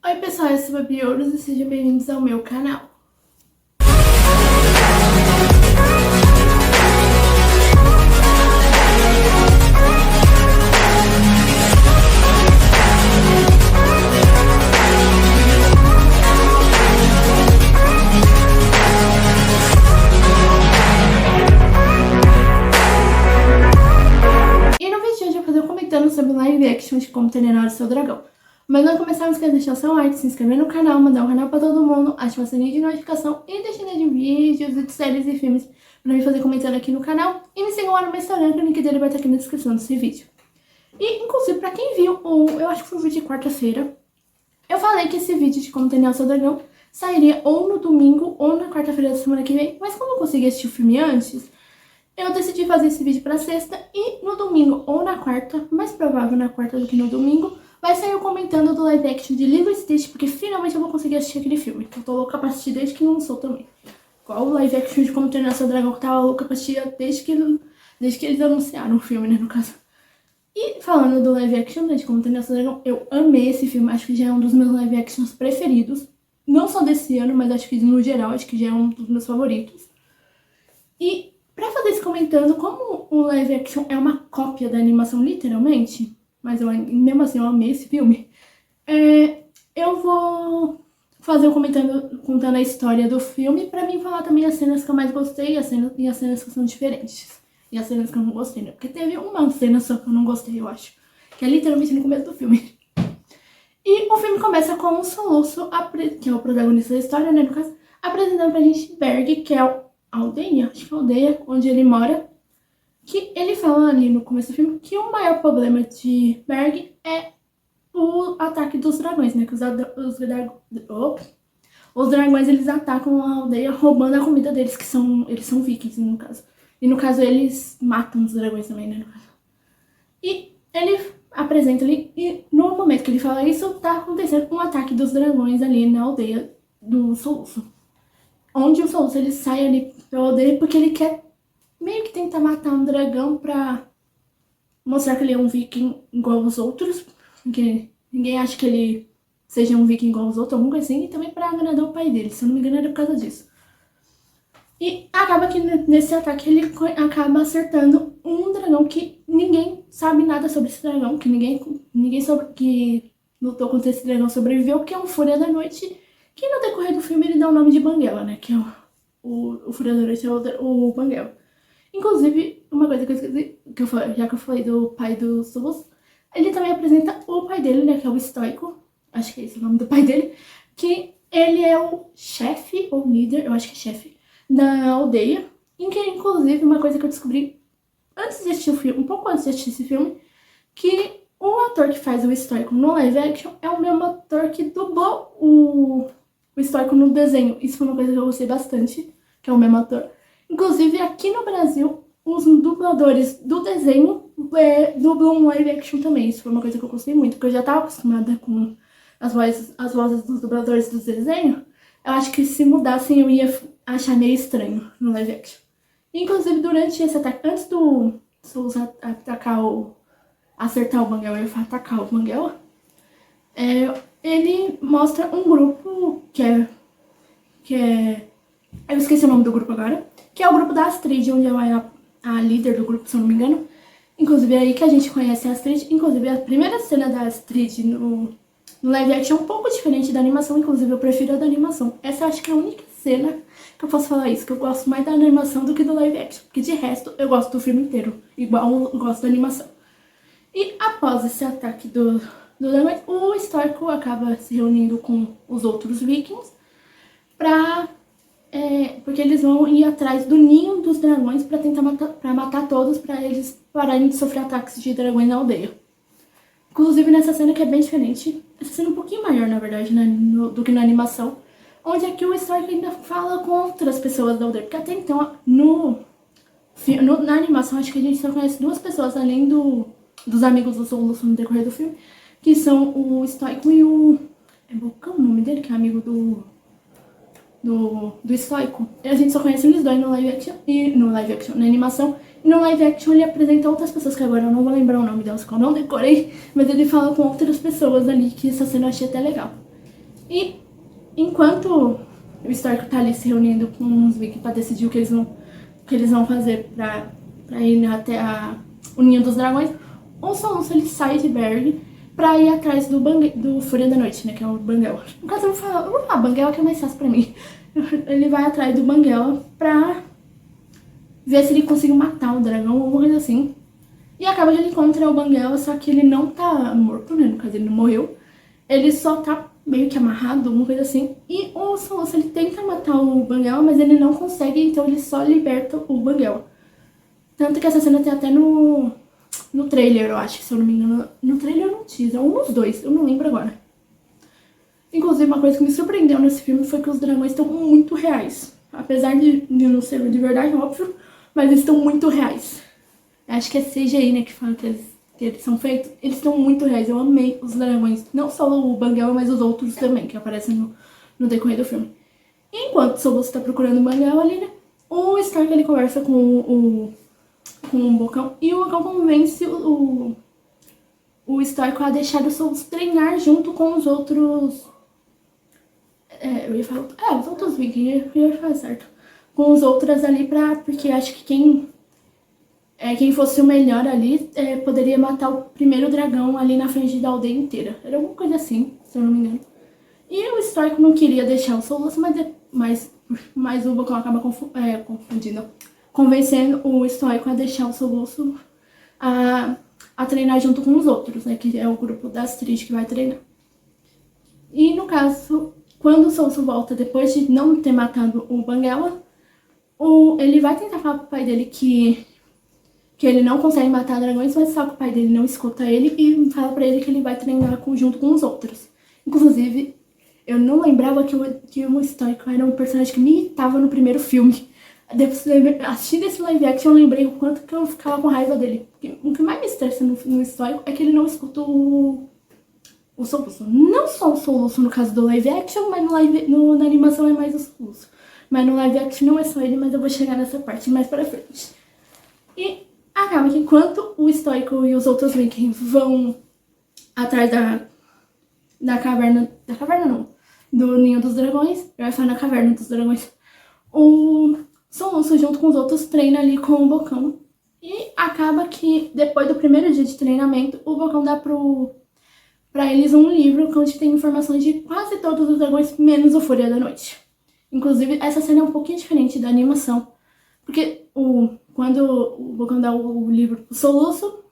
Oi pessoal, eu sou a Babi Ouros e sejam bem-vindos ao meu canal. E no vídeo de hoje eu vou fazer um comentando sobre o live action de Como Treinar o Seu Dragão. Mas não começar, não esqueça de deixar o seu like, se inscrever no canal, mandar um canal pra todo mundo, ativar o sininho de notificação e deixar de vídeos, de séries e filmes pra me fazer comentando aqui no canal. E me sigam lá no meu Instagram, que o link dele vai estar aqui na descrição desse vídeo. E, inclusive, pra quem viu, eu acho que foi o vídeo de quarta-feira, eu falei que esse vídeo de Como Treinar o Seu Dragão sairia ou no domingo ou na quarta-feira da semana que vem. Mas como eu consegui assistir o filme antes, eu decidi fazer esse vídeo pra sexta e no domingo ou na quarta, mais provável na quarta do que no domingo, vai sair eu comentando do live action de Lilo e Stitch, porque finalmente eu vou conseguir assistir aquele filme, que eu tô louca pra assistir desde que lançou também. Igual o live action de Como Treinar Seu Dragão, que eu tava louca pra assistir desde que eles anunciaram o filme, né, no caso. E falando do live action, né, de Como Treinar Seu Dragão, eu amei esse filme, acho que já é um dos meus live actions preferidos. Não só desse ano, mas acho que no geral, acho que já é um dos meus favoritos. E pra fazer esse comentando, como o live action é uma cópia da animação, literalmente, mas mesmo assim eu amei esse filme, eu vou fazer o contando a história do filme pra mim falar também as cenas que eu mais gostei e as cenas que são diferentes. E as cenas que eu não gostei, né? Porque teve uma cena só que eu não gostei, eu acho. Que é literalmente no começo do filme. E o filme começa com um soluço, que é o protagonista da história, né, no caso, apresentando pra gente Berg, que é a aldeia, acho que é a aldeia onde ele mora, que ele fala ali no começo do filme que o maior problema de Berg é o ataque dos dragões, né, que os dragões eles atacam a aldeia roubando a comida deles, eles são vikings, no caso. E no caso eles matam os dragões também, né, no caso. E ele apresenta ali, e no momento que ele fala isso, tá acontecendo um ataque dos dragões ali na aldeia do Soluço. Onde o Soluço ele sai ali pela aldeia porque ele quer meio que tentar matar um dragão pra mostrar que ele é um viking igual aos outros, porque ninguém acha que ele seja um viking igual aos outros, alguma coisa assim, e também pra agradar o pai dele, se eu não me engano era por causa disso. E acaba que nesse ataque ele acaba acertando um dragão que ninguém sabe nada sobre esse dragão, que ninguém soube que lutou contra esse dragão sobreviveu, que é um Fúria da Noite, que no decorrer do filme ele dá o nome de Banguela, né, que é o Fúria da Noite é o Banguela. Inclusive, uma coisa que eu esqueci, já que eu falei do pai do Soluço, ele também apresenta o pai dele, né, que é o Estoico, acho que é esse o nome do pai dele, que ele é o chefe, ou líder, eu acho que é chefe, da aldeia, em que, inclusive, uma coisa que eu descobri antes de assistir o filme, um pouco antes de assistir esse filme, que o ator que faz o Estoico no live action é o mesmo ator que dublou o Estoico no desenho. Isso foi uma coisa que eu gostei bastante, que é o mesmo ator. Inclusive, aqui no Brasil, os dubladores do desenho dublam um live action também. Isso foi uma coisa que eu gostei muito, porque eu já tava acostumada com as vozes dos dubladores do desenho. Eu acho que se mudassem eu ia achar meio estranho no live action. Inclusive, durante esse ataque, antes do Souls acertar o Banguela e atacar o Banguela, ele mostra um grupo que é... Eu esqueci o nome do grupo agora, que é o grupo da Astrid, onde ela é a líder do grupo, se eu não me engano. Inclusive, é aí que a gente conhece a Astrid. Inclusive, a primeira cena da Astrid no live action é um pouco diferente da animação. Inclusive, eu prefiro a da animação. Essa eu acho que é a única cena que eu posso falar isso, que eu gosto mais da animação do que do live action. Porque de resto, eu gosto do filme inteiro, igual eu gosto da animação. E após esse ataque do dragão, o Estoico acaba se reunindo com os outros vikings porque eles vão ir atrás do ninho dos dragões pra tentar matar todos, pra eles pararem de sofrer ataques de dragões na aldeia. Inclusive nessa cena que é bem diferente, essa cena é um pouquinho maior, na verdade, né, do que na animação, onde aqui o Estoico ainda fala com outras pessoas da aldeia, porque até então, na animação, acho que a gente só conhece duas pessoas, além dos amigos do Soluço no decorrer do filme, que são o Estoico e o... É Bocão o nome dele, que é amigo do Estoico. A gente só conhece eles dois no live action, na animação. E no live action ele apresenta outras pessoas, que agora eu não vou lembrar o nome delas, que eu não decorei, mas ele fala com outras pessoas ali, que essa cena eu achei até legal. E enquanto o Stoico tá ali se reunindo com os Vikings pra decidir o que eles vão fazer pra ir até o Ninho dos Dragões, o Soluço ele sai de Berg pra ir atrás do Fúria da Noite, né, que é o Banguela. No caso, eu vou falar Banguela, que é mais fácil pra mim. Ele vai atrás do Banguela pra ver se ele consegue matar o dragão ou alguma coisa assim. E acaba que ele encontra o Banguela, só que ele não tá morto, né, no caso ele não morreu. Ele só tá meio que amarrado, alguma coisa assim. E o Soluço, ele tenta matar o Banguela, mas ele não consegue, então ele só liberta o Banguela. Tanto que essa cena tem até no trailer, eu acho, se eu não me engano. No trailer ou no teaser, um dos dois, eu não lembro agora. Inclusive, uma coisa que me surpreendeu nesse filme foi que os dragões estão muito reais. Apesar de não ser de verdade, óbvio, mas eles estão muito reais. Acho que é CGI, né, que fala que eles são feitos. Eles estão muito reais, eu amei os dragões. Não só o Banguela, mas os outros também, que aparecem no decorrer do filme. E enquanto o Soluço tá procurando o Banguela ali, né, o Stark ele conversa com o Bocão, e o Bocão convence o Stoico a deixar o Soluço treinar junto com os outros. Eu ia falar. Os outros Vikings, eu ia falar certo. Com os outros ali, porque acho que quem fosse o melhor ali poderia matar o primeiro dragão ali na frente da aldeia inteira. Era alguma coisa assim, se eu não me engano. E o Stoico não queria deixar o Soluço, mas o Bocão acaba convencendo o Stoico a deixar o Soluço a treinar junto com os outros, né? Que é o grupo das Astrid que vai treinar. E no caso, quando o Soluço volta, depois de não ter matado o Banguela, ele vai tentar falar pro pai dele que ele não consegue matar dragões, mas só que o pai dele não escuta ele e fala pra ele que ele vai treinar junto com os outros. Inclusive, eu não lembrava que o Stoico era um personagem que me irritava no primeiro filme. Assistindo esse live action, eu lembrei o quanto que eu ficava com raiva dele. O que mais me estressa no Stoico é que ele não escuta o Soluço. Não só o Soluço no caso do live action, mas na animação é mais o Soluço. Mas no live action não é só ele, mas eu vou chegar nessa parte mais pra frente. E acaba que enquanto o Stoico e os outros Vikings vão atrás da caverna... Da caverna não. Do Ninho dos Dragões. Eu ia falar na Caverna dos Dragões. O Soluço, junto com os outros, treina ali com o Bocão. E acaba que, depois do primeiro dia de treinamento, o Bocão dá pra eles um livro onde tem informações de quase todos os dragões, menos o Fúria da Noite. Inclusive, essa cena é um pouquinho diferente da animação. Porque quando o Bocão dá o livro pro Soluço,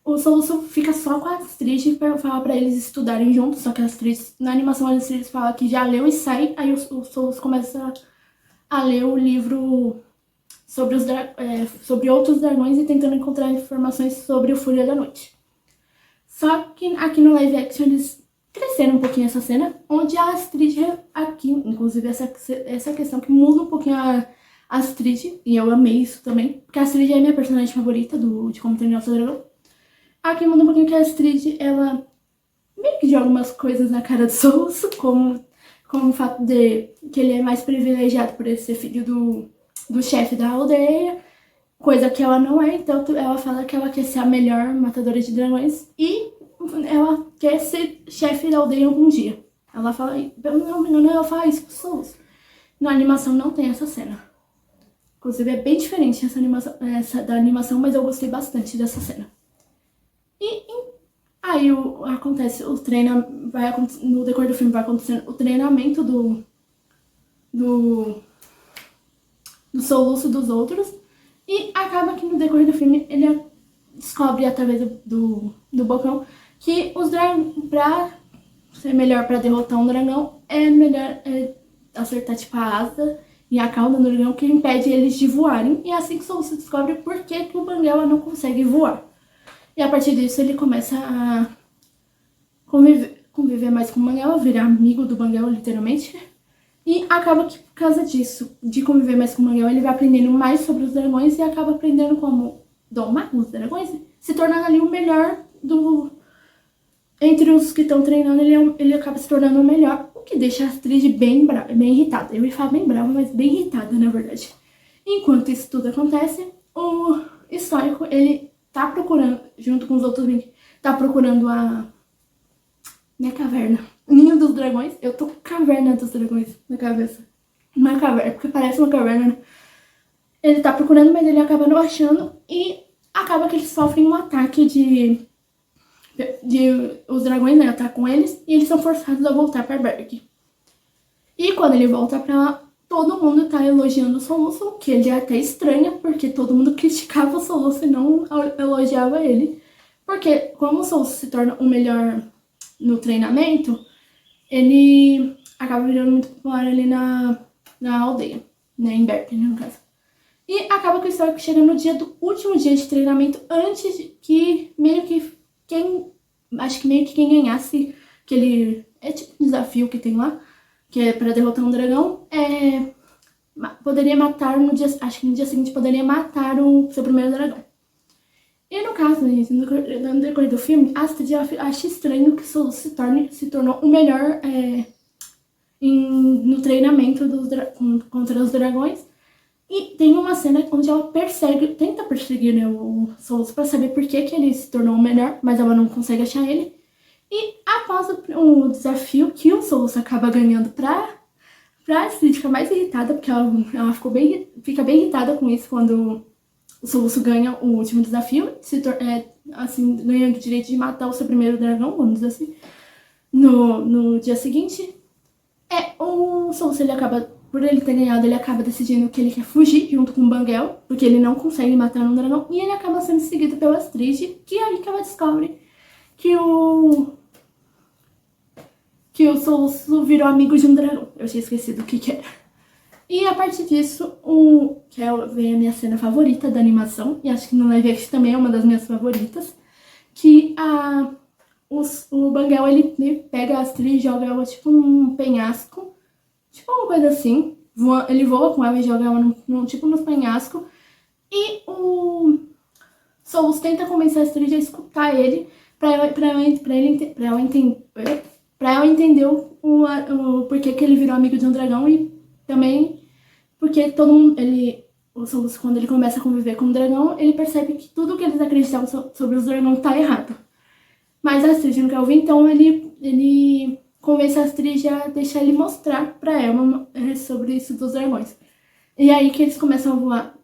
o Soluço fica só com a Astrid pra falar pra eles estudarem juntos. Só que a Astrid, na animação, a Astrid fala que já leu e sai. Aí o Soluço começa a ler o livro sobre outros dragões e tentando encontrar informações sobre o Fúria da Noite. Só que aqui no live action eles cresceram um pouquinho essa cena, onde a Astrid aqui, inclusive essa questão que muda um pouquinho a Astrid, e eu amei isso também, porque a Astrid é a minha personagem favorita de Como Treinar o Seu Dragão. Aqui muda um pouquinho que a Astrid, ela meio que joga algumas coisas na cara do Soluço, como o fato de que ele é mais privilegiado por ele ser filho do chefe da aldeia, coisa que ela não é, então ela fala que ela quer ser a melhor matadora de dragões e ela quer ser chefe da aldeia algum dia. Ela fala, pelo não me engano, ela fala isso pro Soluço. Na animação não tem essa cena. Inclusive é bem diferente essa da animação, mas eu gostei bastante dessa cena. E aí acontece o treino, no decorrer do filme vai acontecendo o treinamento do Soluço dos outros. E acaba que no decorrer do filme ele descobre através do Bocão que os dragões, pra ser melhor pra derrotar um dragão, é melhor acertar tipo a asa e a cauda do dragão, que impede eles de voarem. E é assim que o Soluço descobre por que o Banguela não consegue voar. E a partir disso ele começa a conviver mais com o Banguela, virar amigo do Banguela, literalmente. E acaba que, por causa disso, de conviver mais com o Banguela, ele vai aprendendo mais sobre os dragões e acaba aprendendo como domar os dragões, se tornando ali o melhor entre os que estão treinando, ele acaba se tornando o melhor, o que deixa a Astrid bem irritada. Eu ia falar bem brava, mas bem irritada, na verdade. Enquanto isso tudo acontece, o Stoico, ele tá procurando, junto com os outros 20, tá procurando a caverna, o Ninho dos Dragões. dragões. Eu tô com caverna dos dragões na cabeça. Não é caverna, porque parece uma caverna, né? Ele tá procurando, mas ele acaba não achando. E acaba que eles sofrem um ataque de os dragões, né, atacam eles. E eles são forçados a voltar pra Berg. E quando ele volta pra lá, todo mundo tá elogiando o Soluço, que ele é até estranha, porque todo mundo criticava o Soluço e não elogiava ele. Porque como o Soluço se torna o melhor no treinamento, ele acaba virando muito popular ali na aldeia, né, em Berk, né, no caso. E acaba que o Stork chega no dia do último dia de treinamento, antes de que meio que quem ganhasse aquele tipo de desafio que tem lá, que é pra derrotar um dragão, poderia matar no dia, acho que no dia seguinte poderia matar o seu primeiro dragão. E no caso, gente, no decorrer do filme, Astrid acha estranho que Soluço se tornou o melhor no treinamento contra os dragões. E tem uma cena onde ela tenta perseguir, né, o Soluço pra saber por que ele se tornou o melhor, mas ela não consegue achar ele. E após o desafio que o Soluço acaba ganhando pra Astrid ficar mais irritada, porque ela fica bem irritada com isso quando o Soluço ganha o último desafio, ganha o direito de matar o seu primeiro dragão, vamos dizer assim, no dia seguinte. O Soluço, por ele ter ganhado, ele acaba decidindo que ele quer fugir junto com o Banguel, porque ele não consegue matar um dragão, e ele acaba sendo seguido pela Astrid, que é aí que ela descobre que o Soluço virou amigo de um dragão. Eu tinha esquecido o que era. E a partir disso, vem a minha cena favorita da animação, e acho que no live action também é uma das minhas favoritas, que o Banguel, ele pega a Astrid e joga ela tipo num penhasco, tipo uma coisa assim. Ele voa com ela e joga ela tipo nos penhascos. E o Soluço tenta convencer a Astrid a escutar ele, pra ela entender o porquê que ele virou amigo de um dragão, e também porque todo mundo, o Soluço, quando ele começa a conviver com o dragão, ele percebe que tudo que eles acreditavam sobre os dragões tá errado. Mas a Astrid não quer ouvir, então ele convence a Astrid a deixar ele mostrar pra ela sobre isso dos dragões. E aí que eles começam a voar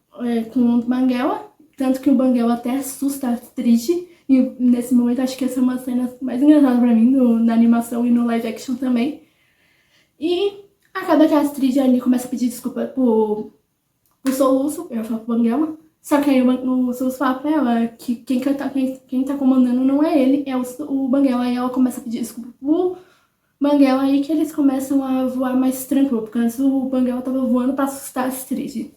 com o Banguela, tanto que o Banguela até assusta a Astrid. E nesse momento acho que essa é uma cena mais engraçada pra mim na animação e no live action também. E acaba que a Astrid ali começa a pedir desculpa pro Soluço, eu falo pro Banguela. Só que aí o Soluço fala pra ela que quem tá comandando não é ele, é o Banguela. Aí ela começa a pedir desculpa pro Banguela, aí que eles começam a voar mais tranquilo, porque antes o Banguela tava voando pra assustar a Astrid.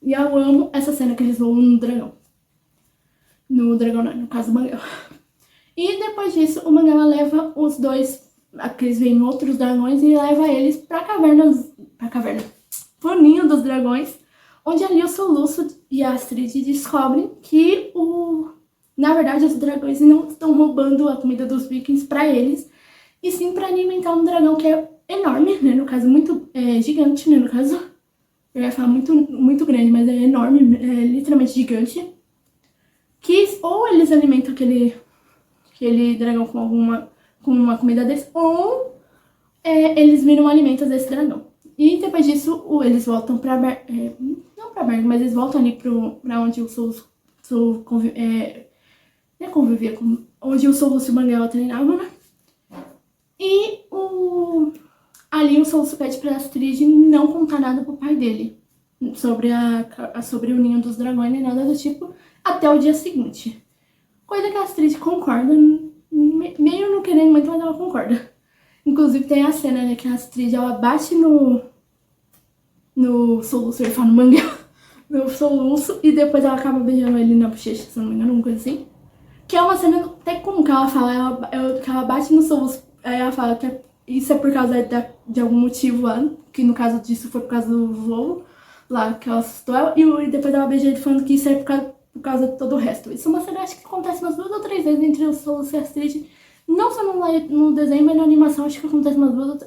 E eu amo essa cena que eles voam no dragão. No dragão não, no caso do Banguela. E depois disso, o Banguela leva os dois, aqueles vêm outros dragões, e leva eles pra caverna, pro ninho dos dragões, onde ali o Soluço e a Astrid descobrem que na verdade os dragões não estão roubando a comida dos vikings pra eles, e sim pra alimentar um dragão que é enorme, né, no caso muito gigante, né, no caso. Eu ia falar muito, muito grande, mas é enorme, é literalmente gigante. Que ou eles alimentam aquele dragão com uma comida desse, ou eles viram alimentos desse dragão. E depois disso, eles voltam pra não pra Berg, mas eles voltam ali pra onde o Soluço convivia com, onde o Soluço e o Banguela treinavam, né? E ali o Soluço pede pra Astrid não contar nada pro pai dele sobre o ninho dos dragões, nem nada do tipo, até o dia seguinte. Coisa que a Astrid concorda, meio não querendo muito, mas ela concorda. Inclusive tem a cena, né, que a Astrid, ela bate no Soluço, eu ia falar no Banguela, no Soluço, e depois ela acaba beijando ele na bochecha, se não me engano, uma coisa assim. Que é uma cena até comum que ela fala, que ela bate no Soluço, aí ela fala que isso é por causa de algum motivo lá, que no caso disso foi por causa do voo lá, que ela assustou ela, e depois ela beija ele falando que isso é por causa de todo o resto. Isso é uma cena, acho que acontece umas 2 ou 3 vezes entre o Soluço e a Astrid, não só no desenho, mas na animação acho que acontece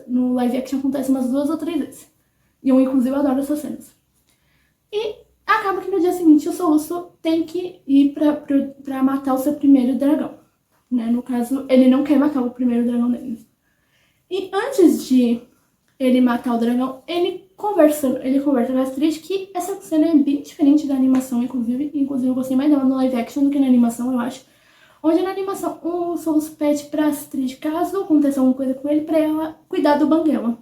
no live action acontece umas 2 ou 3 vezes. E eu, inclusive, adoro essas cenas. E acaba que no dia seguinte o Soluço tem que ir pra matar o seu primeiro dragão, né? No caso, ele não quer matar o primeiro dragão dele. E antes de ele matar o dragão, ele conversa com a Astrid, que essa cena é bem diferente da animação, inclusive eu gostei mais dela no live action do que na animação, eu acho. Onde na animação o Soluço pede pra Astrid, caso aconteça alguma coisa com ele, pra ela cuidar do Banguela.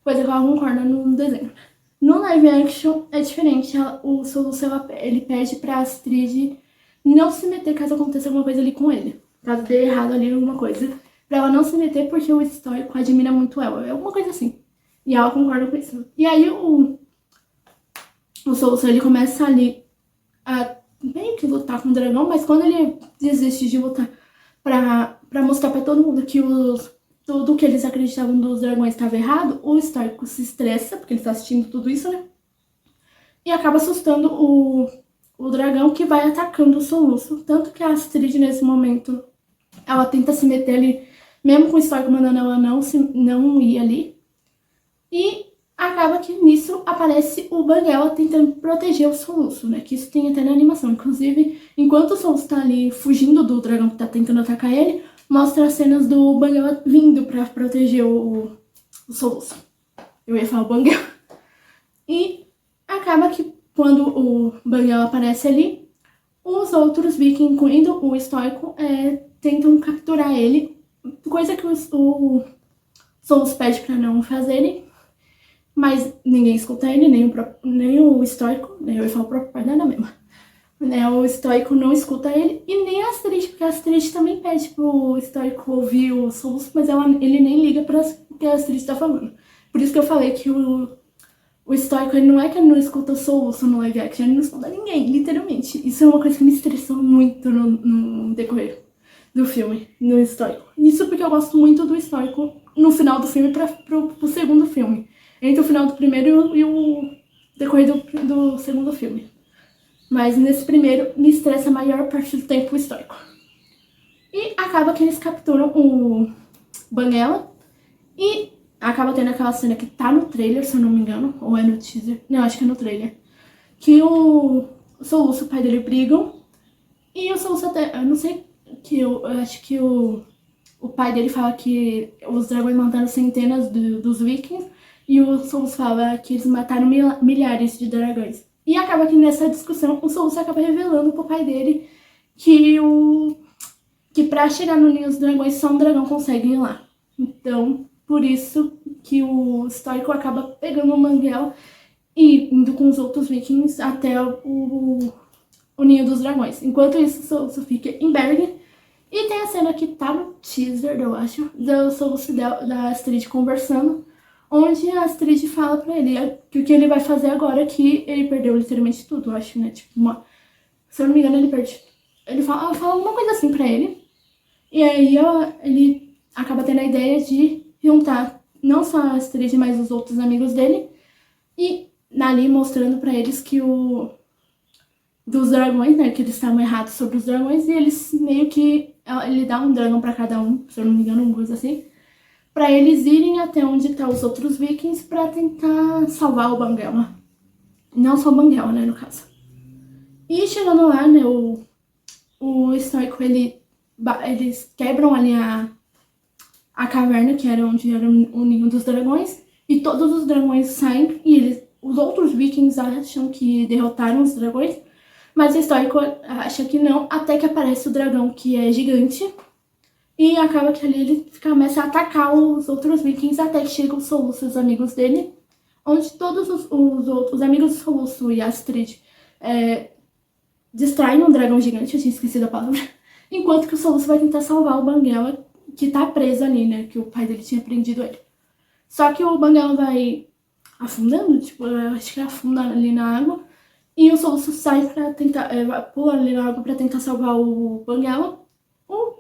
Coisa que ela concorda no desenho. No live action é diferente, o Soluço ele pede pra Astrid não se meter caso aconteça alguma coisa ali com ele. Caso dê errado ali alguma coisa. Pra ela não se meter porque o histórico admira muito ela. É alguma coisa assim. E ela concorda com isso. E aí o Soluço ele começa ali a meio que lutar com o dragão, mas quando ele desiste de lutar pra mostrar pra todo mundo que tudo que eles acreditavam dos dragões estava errado, o histórico se estressa, porque ele tá assistindo tudo isso, né? E acaba assustando o dragão, que vai atacando o Soluço. Tanto que a Astrid, nesse momento, ela tenta se meter ali, mesmo com o histórico mandando ela não ir ali. E acaba que nisso aparece o Banguela tentando proteger o Soluço, né? Que isso tem até na animação. Inclusive, enquanto o Soluço tá ali fugindo do dragão que tá tentando atacar ele, mostra as cenas do Banguela vindo pra proteger o Soluço. Eu ia falar o Banguela. E acaba que quando o Banguela aparece ali, os outros vikings, incluindo o estoico, tentam capturar ele. Coisa que o Soluço pede pra não fazerem. Mas ninguém escuta ele, nem o estoico, nem eu ia falar o próprio pai dela mesmo. Né, o estoico não escuta ele, e nem a Astrid, porque a Astrid também pede pro estoico ouvir o Soluço, mas ele nem liga para o que a Astrid tá falando. Por isso que eu falei que o estoico, ele não é que ele não escuta o Soluço no live action, ele não escuta ninguém, literalmente. Isso é uma coisa que me estressou muito no decorrer do filme, no estoico. Isso porque eu gosto muito do estoico no final do filme pro segundo filme. Entre o final do primeiro e o decorrer do segundo filme. Mas nesse primeiro me estressa a maior parte do tempo o estoico. E acaba que eles capturam o Banguela. E acaba tendo aquela cena que tá no trailer, se eu não me engano. Ou é no teaser. Não, acho que é no trailer. Que o Soluço e o pai dele brigam. E o Soluço até... Eu não sei que eu acho que o pai dele fala que os dragões mataram centenas dos vikings. E o Soluço fala que eles mataram milhares de dragões. E acaba que nessa discussão o Soluço acaba revelando pro pai dele que pra chegar no ninho dos dragões só um dragão consegue ir lá. Então, por isso que o estoico acaba pegando o Banguela e indo com os outros vikings até o ninho dos dragões. Enquanto isso, o Soluço fica em Bergen. E tem a cena que tá no teaser, eu acho, do Soluço da Astrid conversando, onde a Astrid fala pra ele que o que ele vai fazer agora é que ele perdeu literalmente tudo, eu acho, né? Tipo, se eu não me engano, ela fala alguma coisa assim pra ele. E aí ele acaba tendo a ideia de juntar não só a Astrid, mas os outros amigos dele. E ali mostrando pra eles que dos dragões, né? Que eles estavam errados sobre os dragões. E eles meio que... Ele dá um dragão pra cada um, se eu não me engano, uma coisa assim. Pra eles irem até onde estão os outros vikings pra tentar salvar o Banguela. Não só o Banguela, né, no caso. E chegando lá, né, o estoico, eles quebram ali a caverna, que era onde era o ninho dos dragões. E todos os dragões saem e os outros vikings acham que derrotaram os dragões. Mas o estoico acha que não, até que aparece o dragão, que é gigante. E acaba que ali ele começa a atacar os outros vikings até que chegam o Soluço e os amigos dele. Onde todos os amigos do Soluço e Astrid distraem um dragão gigante, eu tinha esquecido a palavra. Enquanto que o Soluço vai tentar salvar o Banguela, que tá preso ali, né? Que o pai dele tinha prendido ele. Só que o Banguela vai afundando, tipo, eu acho que afunda ali na água. E o Soluço sai pra tentar, pula ali na água pra tentar salvar o Banguela.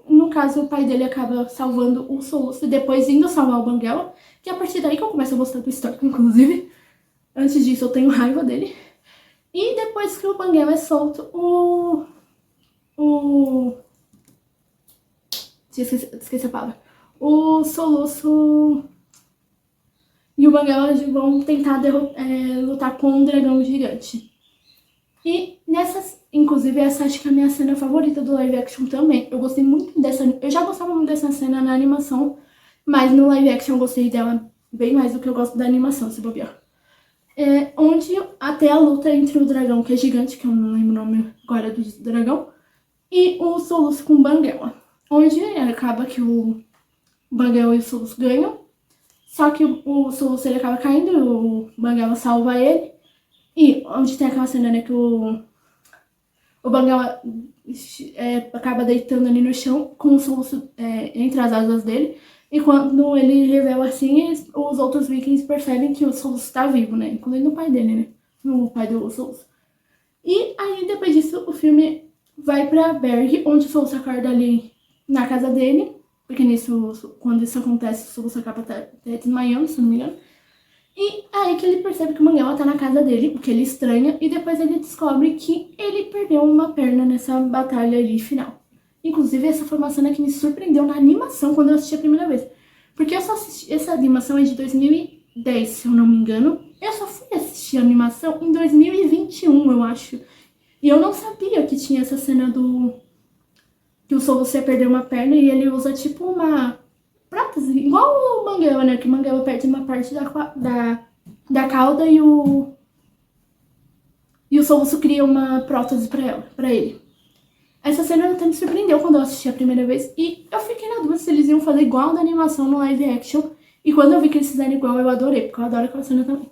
No caso, o pai dele acaba salvando o Soluço e depois indo salvar o Banguela, que é a partir daí que eu começo a gostar do histórico, inclusive. Antes disso, eu tenho raiva dele. E depois que o Banguela é solto, esqueci a palavra. O Soluço e o Banguela vão tentar lutar com um dragão gigante. E inclusive, essa acho que é a minha cena favorita do live action também. Eu gostei muito dessa... Eu já gostava muito dessa cena na animação, Mas no live action eu gostei dela bem mais do que eu gosto da animação, se bobear. Onde até a luta entre o dragão, que é gigante, que eu não lembro o nome agora do dragão, e o Soluço com o Banguela. Onde acaba que o Banguela e o Soluço ganham. Só que o Soluço ele acaba caindo, o Banguela salva ele. E onde tem aquela cena, né, que o Banguela acaba deitando ali no chão com o Soluço entre as asas dele. E quando ele revela assim, os outros vikings percebem que o Soluço tá vivo, né? Incluindo o pai dele, né? O pai do Soluço. E aí, depois disso, o filme vai pra Berg, onde o Soluço acorda ali na casa dele. Porque nisso, quando isso acontece, o Soluço acaba até desmaiando, se não me engano. E aí que ele percebe que o Banguela tá na casa dele, o que ele estranha. E depois ele descobre que ele perdeu uma perna nessa batalha ali final. Inclusive, essa foi uma cena que me surpreendeu na animação quando eu assisti a primeira vez. Porque eu só assisti... Essa animação é de 2010, se eu não me engano. Eu só fui assistir a animação em 2021, eu acho. E eu não sabia que tinha essa cena do... que o Soluço ia perder uma perna e ele usa tipo uma prótese. Igual o Banguela, né? Que o Banguela perde uma parte da cauda e o Soluço cria uma prótese pra ele. Essa cena até me surpreendeu quando eu assisti a primeira vez. E eu fiquei na dúvida se eles iam fazer igual da animação no live action. E quando eu vi que eles fizeram igual, eu adorei, porque eu adoro aquela cena também.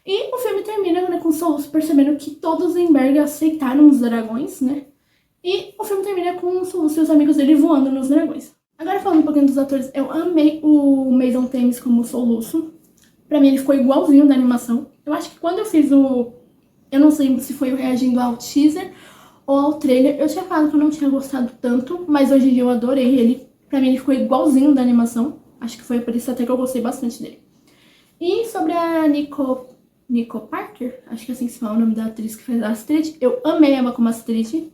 E o filme termina, né, com o Soluço percebendo que todos em Berg aceitaram os dragões, né? E o filme termina com o Soluço e os amigos dele voando nos dragões. Agora falando um pouquinho dos atores, eu amei o Mason Thames como Soluço. Pra mim ele ficou igualzinho da animação. Eu acho que quando eu fiz o... Eu não sei se foi reagindo ao teaser ou ao trailer, eu tinha falado que eu não tinha gostado tanto, mas hoje em dia eu adorei ele. Pra mim ele ficou igualzinho da animação. Acho que foi por isso até que eu gostei bastante dele. E sobre a Nico Parker, acho que é assim que se fala o nome da atriz que fez a Astrid, eu amei ela como Astrid.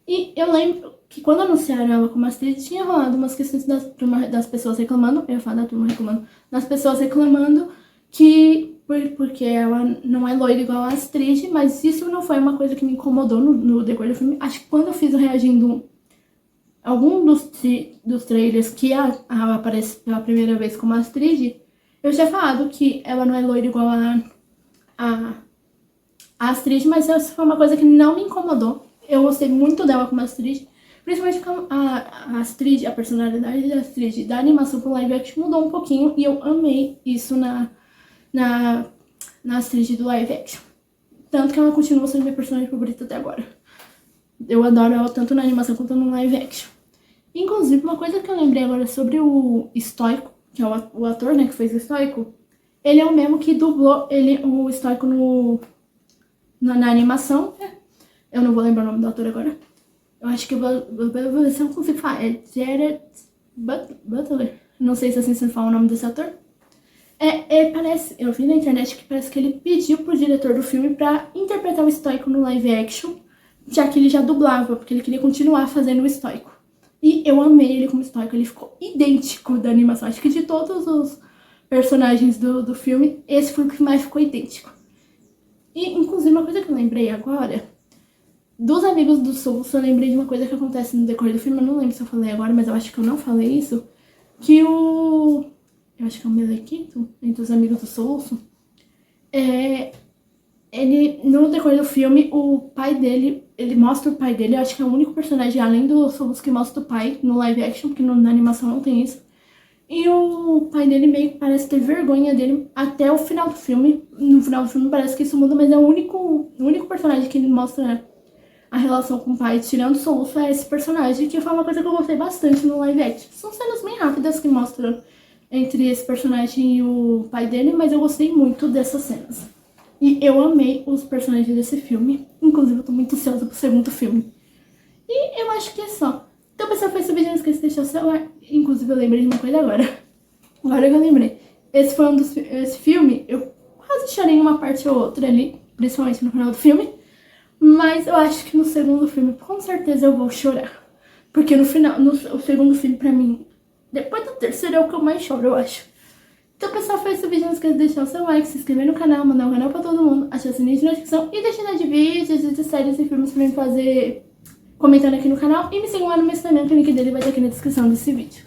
E eu lembro que quando anunciaram ela como Astrid, tinha rolado umas questões das pessoas reclamando, eu ia falar da turma reclamando, das pessoas reclamando que... Porque ela não é loira igual a Astrid, mas isso não foi uma coisa que me incomodou no decorrer do filme. Acho que quando eu fiz o reagindo algum dos trailers que ela aparece pela primeira vez como Astrid, eu tinha falado que ela não é loira igual a Astrid, mas essa foi uma coisa que não me incomodou. Eu gostei muito dela como Astrid, principalmente a Astrid, a personalidade da Astrid da animação pro live action mudou um pouquinho e eu amei isso na Astrid do live action. Tanto que ela continua sendo minha personagem favorita até agora. Eu adoro ela tanto na animação quanto no live action. Inclusive, uma coisa que eu lembrei agora sobre o Stoico, que é o ator, né, que fez o Stoico, ele é o mesmo que dublou o Stoico na animação. Eu não vou lembrar o nome do ator agora. Eu acho que eu vou ver se eu consigo falar. É Jared Butler. Não sei se assim se fala o nome desse ator. Parece, eu vi na internet que parece que ele pediu pro diretor do filme pra interpretar o Stoico no live action, já que ele já dublava, porque ele queria continuar fazendo o Stoico. E eu amei ele como Stoico, ele ficou idêntico da animação. Acho que de todos os personagens do filme, esse foi o que mais ficou idêntico. E, inclusive, uma coisa que eu lembrei agora, dos amigos do Soluço, eu lembrei de uma coisa que acontece no decorrer do filme, eu não lembro se eu falei agora, mas eu acho que eu não falei isso, que eu acho que é o Melequito, entre os amigos do Soluço, ele, no decorrer do filme, o pai dele, ele mostra o pai dele, eu acho que é o único personagem, além do Soluço, que mostra o pai no live action, porque na animação não tem isso. E o pai dele meio que parece ter vergonha dele até o final do filme. No final do filme parece que isso muda, mas é o único personagem que ele mostra a relação com o pai, tirando o Soluço, é esse personagem, que foi uma coisa que eu gostei bastante no live action. São cenas bem rápidas que mostram entre esse personagem e o pai dele, mas eu gostei muito dessas cenas. E eu amei os personagens desse filme. Inclusive, eu tô muito ansiosa pro segundo filme. E eu acho que é só. Então, pessoal, foi esse vídeo. Não esqueça de deixar o seu like. Inclusive, eu lembrei de uma coisa agora. Agora que eu lembrei. Esse filme, eu quase chorei em uma parte ou outra ali. Principalmente no final do filme. Mas eu acho que no segundo filme, com certeza, eu vou chorar. Porque no final, o segundo filme, pra mim, depois do terceiro, é o que eu mais choro, eu acho. Então, pessoal, foi esse vídeo. Não esqueça de deixar o seu like, se inscrever no canal, mandar o canal pra todo mundo, ativar o sininho de notificação e deixar de vídeos, de séries e filmes pra mim fazer comentando aqui no canal. E me sigam lá no meu Instagram, que o link dele vai estar aqui na descrição desse vídeo.